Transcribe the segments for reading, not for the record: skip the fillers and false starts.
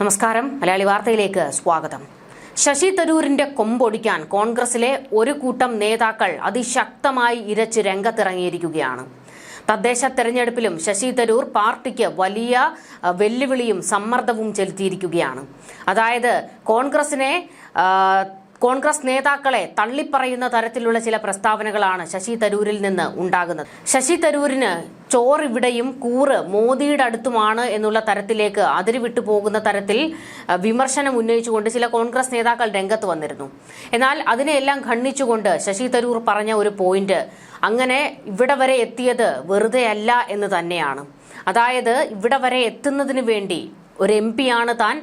നമസ്കാരം. മലയാളി വാർത്തയിലേക്ക് സ്വാഗതം. ശശി തരൂരിന്റെ കൊമ്പൊടിക്കാൻ കോൺഗ്രസിലെ ഒരു കൂട്ടം നേതാക്കൾ അതിശക്തമായി ഇരച്ച് രംഗത്തിറങ്ങിയിരിക്കുകയാണ്. തദ്ദേശ തെരഞ്ഞെടുപ്പിലും ശശി തരൂർ പാർട്ടിക്ക് വലിയ വെല്ലുവിളിയും സമ്മർദ്ദവും ചെലുത്തിയിരിക്കുകയാണ്. അതായത് കോൺഗ്രസ് നേതാക്കളെ തള്ളിപ്പറയുന്ന തരത്തിലുള്ള ചില പ്രസ്താവനകളാണ് ശശി തരൂരിൽ നിന്ന് ഉണ്ടാകുന്നത്. ശശി തരൂരിന് ചോറിവിടെയും കൂറ് മോദിയുടെ അടുത്തുമാണ് എന്നുള്ള തരത്തിലേക്ക് അതിരുവിട്ടു പോകുന്ന തരത്തിൽ വിമർശനം ഉന്നയിച്ചുകൊണ്ട് ചില കോൺഗ്രസ് നേതാക്കൾ രംഗത്ത് വന്നിരുന്നു. എന്നാൽ അതിനെയെല്ലാം ഖണ്ഡിച്ചുകൊണ്ട് ശശി തരൂർ പറഞ്ഞ ഒരു പോയിന്റ്, അങ്ങനെ ഇവിടെ വരെ എത്തിയത് വെറുതെയല്ല എന്ന് തന്നെയാണ്. അതായത് ഇവിടെ വരെ എത്തുന്നതിന് വേണ്ടി ഒരു MP ആണ് താൻ,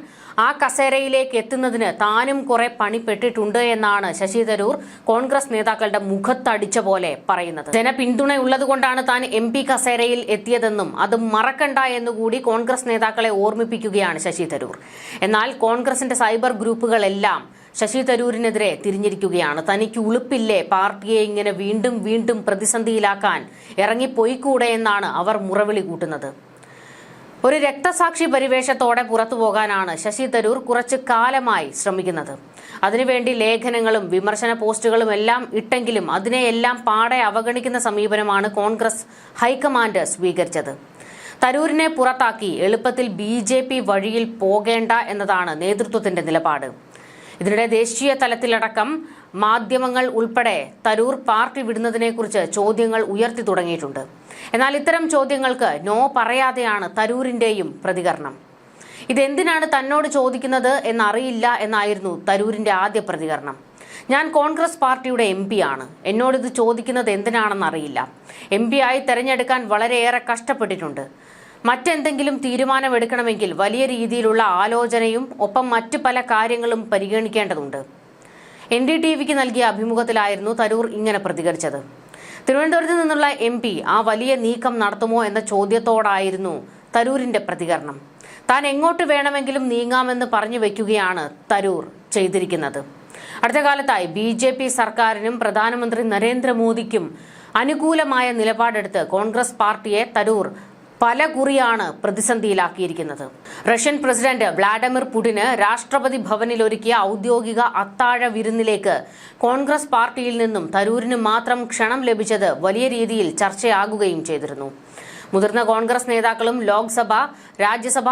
ആ കസേരയിലേക്ക് എത്തുന്നതിന് താനും കുറെ പണിപ്പെട്ടിട്ടുണ്ട് എന്നാണ് ശശി തരൂർ കോൺഗ്രസ് നേതാക്കളുടെ മുഖത്തടിച്ച പോലെ പറയുന്നത്. ജനപിന്തുണയുള്ളത് കൊണ്ടാണ് താൻ MP കസേരയിൽ എത്തിയതെന്നും അത് മറക്കണ്ട എന്നുകൂടി കോൺഗ്രസ് നേതാക്കളെ ഓർമ്മിപ്പിക്കുകയാണ് ശശി തരൂർ. എന്നാൽ കോൺഗ്രസിന്റെ സൈബർ ഗ്രൂപ്പുകളെല്ലാം ശശി തരൂരിനെതിരെ തിരിഞ്ഞിരിക്കുകയാണ്. തനിക്ക് ഉളുപ്പില്ലേ പാർട്ടിയെ ഇങ്ങനെ വീണ്ടും വീണ്ടും പ്രതിസന്ധിയിലാക്കാൻ, ഇറങ്ങിപ്പോയിക്കൂടെ എന്നാണ് അവർ മുറവിളി കൂട്ടുന്നത്. ഒരു രക്തസാക്ഷി പരിവേഷത്തോടെ പുറത്തു പോകാനാണ് ശശി തരൂർ കുറച്ചു കാലമായി ശ്രമിക്കുന്നത്. അതിനുവേണ്ടി ലേഖനങ്ങളും വിമർശന പോസ്റ്റുകളും എല്ലാം ഇട്ടെങ്കിലും അതിനെയെല്ലാം പാടെ അവഗണിക്കുന്ന സമീപനമാണ് കോൺഗ്രസ് ഹൈക്കമാൻഡ് സ്വീകരിച്ചത്. തരൂരിനെ പുറത്താക്കി എളുപ്പത്തിൽ BJP വഴിയിൽ പോകേണ്ട എന്നതാണ് നേതൃത്വത്തിന്റെ നിലപാട്. ഇതിനിടെ ദേശീയ തലത്തിലടക്കം മാധ്യമങ്ങൾ ഉൾപ്പെടെ തരൂർ പാർട്ടി വിടുന്നതിനെക്കുറിച്ച് ചോദ്യങ്ങൾ ഉയർത്തി തുടങ്ങിയിട്ടുണ്ട്. എന്നാൽ ഇത്തരം ചോദ്യങ്ങൾക്ക് നോ പറയാതെയാണ് തരൂരിന്റെയും പ്രതികരണം. ഇതെന്തിനാണ് തന്നോട് ചോദിക്കുന്നത് എന്നറിയില്ല എന്നായിരുന്നു തരൂരിന്റെ ആദ്യ പ്രതികരണം. ഞാൻ കോൺഗ്രസ് പാർട്ടിയുടെ MP ആണ്, എന്നോടിത് ചോദിക്കുന്നത് എന്തിനാണെന്നറിയില്ല. MP ആയി തെരഞ്ഞെടുക്കാൻ വളരെയേറെ കഷ്ടപ്പെട്ടിട്ടുണ്ട്. മറ്റെന്തെങ്കിലും തീരുമാനമെടുക്കണമെങ്കിൽ വലിയ രീതിയിലുള്ള ആലോചനയും ഒപ്പം മറ്റു പല കാര്യങ്ങളും പരിഗണിക്കേണ്ടതുണ്ട്. NDTVക്ക് നൽകിയ അഭിമുഖത്തിലായിരുന്നു തരൂർ ഇങ്ങനെ പ്രതികരിച്ചത്. തിരുവനന്തപുരത്ത് നിന്നുള്ള MP ആ വലിയ നീക്കം നടത്തുമോ എന്ന ചോദ്യത്തോടായിരുന്നു തരൂരിന്റെ പ്രതികരണം. താൻ എങ്ങോട്ട് വേണമെങ്കിലും നീങ്ങാമെന്ന് പറഞ്ഞു വയ്ക്കുകയാണ് തരൂർ ചെയ്തിരിക്കുന്നത്. അടുത്ത കാലത്തായി BJP സർക്കാരിനും പ്രധാനമന്ത്രി നരേന്ദ്രമോദിക്കും അനുകൂലമായ നിലപാടെടുത്ത് കോൺഗ്രസ് പാർട്ടിയെ തരൂർ പല കുറിയാണ് പ്രതിസന്ധിയിലാക്കിയിരിക്കുന്നത്. റഷ്യൻ പ്രസിഡന്റ് വ്ളാഡിമിർ പുടിന് രാഷ്ട്രപതി ഭവനിൽ ഒരുക്കിയ ഔദ്യോഗിക അത്താഴ വിരുന്നിലേക്ക് കോൺഗ്രസ് പാർട്ടിയിൽ നിന്നും തരൂരിന് മാത്രം ക്ഷണം ലഭിച്ചത് വലിയ രീതിയിൽ ചർച്ചയാകുകയും ചെയ്തിരുന്നു. മുതിർന്ന കോൺഗ്രസ് നേതാക്കളും ലോക്സഭ, രാജ്യസഭ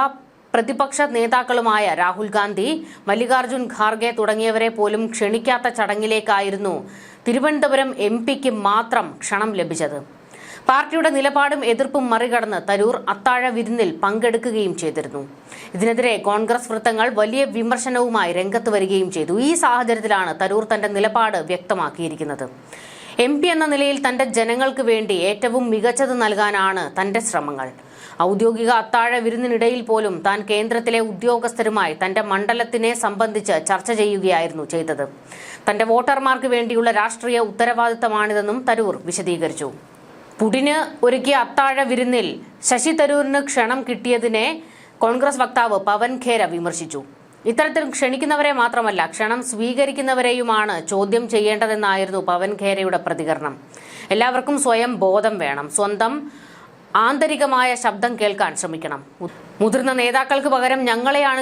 പ്രതിപക്ഷ നേതാക്കളുമായ രാഹുൽ ഗാന്ധി, മല്ലികാർജുൻ ഖാർഗെ തുടങ്ങിയവരെ പോലും ക്ഷണിക്കാത്ത ചടങ്ങിലേക്കായിരുന്നു തിരുവനന്തപുരം MPക്ക് മാത്രം ക്ഷണം ലഭിച്ചത്. പാർട്ടിയുടെ നിലപാടും എതിർപ്പും മറികടന്ന് തരൂർ അത്താഴ വിരുന്നിൽ പങ്കെടുക്കുകയും ചെയ്തിരുന്നു. ഇതിനെതിരെ കോൺഗ്രസ് വൃത്തങ്ങൾ വലിയ വിമർശനവുമായി രംഗത്ത് വരികയും ചെയ്തു. ഈ സാഹചര്യത്തിലാണ് തരൂർ തന്റെ നിലപാട് വ്യക്തമാക്കിയിരിക്കുന്നത്. MP എന്ന നിലയിൽ തന്റെ ജനങ്ങൾക്ക് വേണ്ടി ഏറ്റവും മികച്ചത് നൽകാനാണ് തന്റെ ശ്രമങ്ങൾ. ഔദ്യോഗിക അത്താഴ വിരുന്നിനിടയിൽ പോലും താൻ കേന്ദ്രത്തിലെ ഉദ്യോഗസ്ഥരുമായി തന്റെ മണ്ഡലത്തിനെ സംബന്ധിച്ച് ചർച്ച ചെയ്യുകയായിരുന്നു ചെയ്തത്. തന്റെ വോട്ടർമാർക്ക് വേണ്ടിയുള്ള രാഷ്ട്രീയ ഉത്തരവാദിത്തമാണിതെന്നും തരൂർ വിശദീകരിച്ചു. പുടിന് ഒരുക്കിയ അത്താഴ വിരുന്നിൽ ശശി തരൂരിന് ക്ഷണം കിട്ടിയതിനെ കോൺഗ്രസ് വക്താവ് പവൻ ഖേര വിമർശിച്ചു. ഇത്തരത്തിൽ ക്ഷണിക്കുന്നവരെ മാത്രമല്ല, ക്ഷണം സ്വീകരിക്കുന്നവരെയുമാണ് ചോദ്യം ചെയ്യേണ്ടതെന്നായിരുന്നു പവൻ ഖേരയുടെ പ്രതികരണം. എല്ലാവർക്കും സ്വയം ബോധം വേണം, സ്വന്തം ആന്തരികമായ ശബ്ദം കേൾക്കാൻ ശ്രമിക്കണം. മുതിർന്ന നേതാക്കൾക്ക് പകരം ഞങ്ങളെയാണ്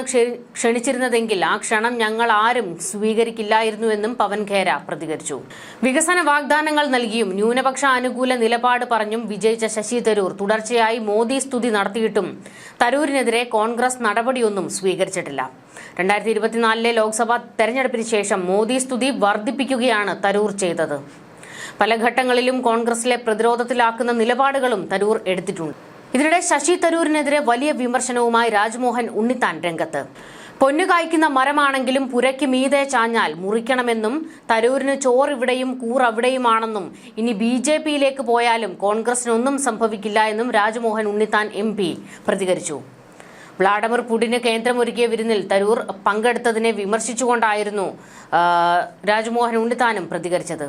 ക്ഷണിച്ചിരുന്നതെങ്കിൽ ആ ക്ഷണം ഞങ്ങൾ ആരും സ്വീകരിക്കില്ലായിരുന്നുവെന്നും പവൻ ഖേര പ്രതികരിച്ചു. വികസന വാഗ്ദാനങ്ങൾ നൽകിയും ന്യൂനപക്ഷ അനുകൂല നിലപാട് പറഞ്ഞും വിജയിച്ച ശശി തരൂർ തുടർച്ചയായി മോദി സ്തുതി നടത്തിയിട്ടും തരൂരിനെതിരെ കോൺഗ്രസ് നടപടിയൊന്നും സ്വീകരിച്ചിട്ടില്ല. 2024 ലോക്സഭാ തെരഞ്ഞെടുപ്പിന് ശേഷം മോദി സ്തുതി വർദ്ധിപ്പിക്കുകയാണ് തരൂർ ചെയ്തത്. പല ഘട്ടങ്ങളിലും കോൺഗ്രസിലെ പ്രതിരോധത്തിലാക്കുന്ന നിലപാടുകളും തരൂർ എടുത്തിട്ടുണ്ട്. ഇതിനിടെ ശശി തരൂരിനെതിരെ വലിയ വിമർശനവുമായി രാജ്മോഹൻ ഉണ്ണിത്താൻ രംഗത്ത്. പൊന്നു കായ്ക്കുന്ന മരമാണെങ്കിലും പുരയ്ക്ക് മീതെ ചാഞ്ഞാൽ മുറിക്കണമെന്നും തരൂരിന് ചോറിവിടെയും കൂറവിടെയുമാണെന്നും ഇനി BJPയിലേക്ക് പോയാലും കോൺഗ്രസിനൊന്നും സംഭവിക്കില്ല എന്നും രാജ്മോഹൻ ഉണ്ണിത്താൻ MP പ്രതികരിച്ചു. വ്ളാഡിമിർ പുടിന് കേന്ദ്രമൊരുക്കിയ വിരുന്നിൽ തരൂർ പങ്കെടുത്തതിനെ വിമർശിച്ചുകൊണ്ടായിരുന്നു രാജ്മോഹൻ ഉണ്ണിത്താനും പ്രതികരിച്ചത്.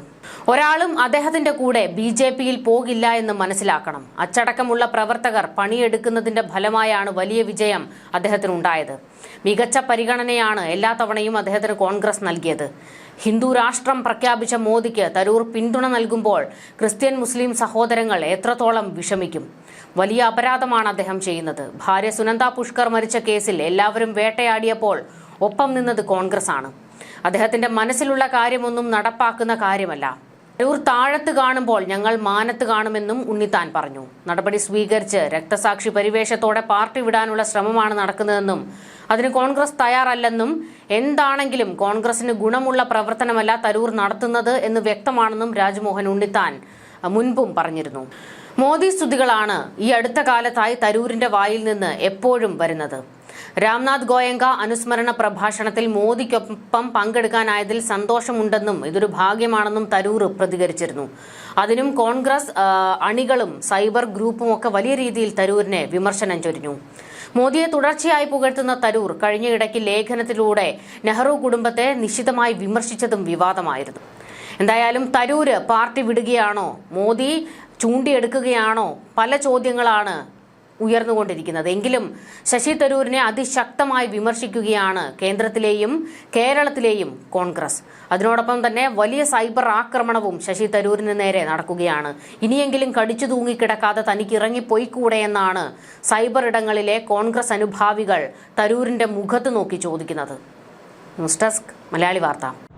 ഒരാളും അദ്ദേഹത്തിന്റെ കൂടെ BJPയിൽ പോകില്ല എന്ന് മനസ്സിലാക്കണം. അച്ചടക്കമുള്ള പ്രവർത്തകർ പണിയെടുക്കുന്നതിന്റെ ഫലമായാണ് വലിയ വിജയം അദ്ദേഹത്തിനുണ്ടായത്. മികച്ച പരിഗണനയാണ് എല്ലാ തവണയും അദ്ദേഹത്തിന് കോൺഗ്രസ് നൽകിയത്. ഹിന്ദു രാഷ്ട്രം പ്രഖ്യാപിച്ച മോദിക്ക് തരൂർ പിന്തുണ നൽകുമ്പോൾ ക്രിസ്ത്യൻ മുസ്ലിം സഹോദരങ്ങൾ എത്രത്തോളം വിഷമിക്കും. വലിയ അപരാധമാണ് അദ്ദേഹം ചെയ്യുന്നത്. ഭാര്യ സുനന്ദ പുഷ്കർ മരിച്ച കേസിൽ എല്ലാവരും വേട്ടയാടിയപ്പോൾ ഒപ്പം നിന്നത് കോൺഗ്രസ് ആണ്. അദ്ദേഹത്തിന്റെ മനസ്സിലുള്ള കാര്യമൊന്നും നടപ്പാക്കുന്ന കാര്യമല്ല. തരൂർ താഴത്ത് കാണുമ്പോൾ ഞങ്ങൾ മാനത്ത് കാണുമെന്നും ഉണ്ണിത്താൻ പറഞ്ഞു. നടപടി സ്വീകരിച്ച് രക്തസാക്ഷി പരിവേഷത്തോടെ പാർട്ടി വിടാനുള്ള ശ്രമമാണ് നടക്കുന്നതെന്നും അതിന് കോൺഗ്രസ് തയ്യാറല്ലെന്നും എന്താണെങ്കിലും കോൺഗ്രസിന് ഗുണമുള്ള പ്രവർത്തനമല്ല തരൂർ നടത്തുന്നത് എന്ന് വ്യക്തമാണെന്നും രാജ്മോഹൻ ഉണ്ണിത്താൻ മുൻപും പറഞ്ഞിരുന്നു. മോദി സ്തുതികളാണ് ഈ അടുത്ത കാലത്തായി തരൂരിന്റെ വായിൽ നിന്ന് എപ്പോഴും വരുന്നത്. രാംനാഥ് ഗോയങ്ക അനുസ്മരണ പ്രഭാഷണത്തിൽ മോദിക്കൊപ്പം പങ്കെടുക്കാനായതിൽ സന്തോഷമുണ്ടെന്നും ഇതൊരു ഭാഗ്യമാണെന്നും തരൂർ പ്രതികരിച്ചിരുന്നു. അതിനും കോൺഗ്രസ് അണികളും സൈബർ ഗ്രൂപ്പും ഒക്കെ വലിയ രീതിയിൽ തരൂരിനെ വിമർശനം ചൊരിഞ്ഞു. മോദിയെ തുടർച്ചയായി പുകഴ്ത്തുന്ന തരൂർ കഴിഞ്ഞയിടയ്ക്ക് ലേഖനത്തിലൂടെ നെഹ്റു കുടുംബത്തെ നിശിതമായി വിമർശിച്ചതും വിവാദമായിരുന്നു. എന്തായാലും തരൂര് പാർട്ടി വിടുകയാണോ, മോദി ചൂണ്ടിയെടുക്കുകയാണോ, പല ചോദ്യങ്ങളാണ് ഉയർന്നുകൊണ്ടിരിക്കുന്നത്. എങ്കിലും ശശി തരൂരിനെ അതിശക്തമായി വിമർശിക്കുകയാണ് കേന്ദ്രത്തിലെയും കേരളത്തിലെയും കോൺഗ്രസ്. അതിനോടൊപ്പം തന്നെ വലിയ സൈബർ ആക്രമണവും ശശി തരൂരിന് നേരെ നടക്കുകയാണ്. ഇനിയെങ്കിലും കടിച്ചു തൂങ്ങിക്കിടക്കാതെ തനിക്ക് ഇറങ്ങിപ്പോയിക്കൂടെ എന്നാണ് സൈബർ ഇടങ്ങളിലെ കോൺഗ്രസ് അനുഭാവികൾ തരൂരിന്റെ മുഖത്ത് നോക്കി ചോദിക്കുന്നത്. ന്യൂസ് ഡെസ്ക് മലയാളി വാർത്ത.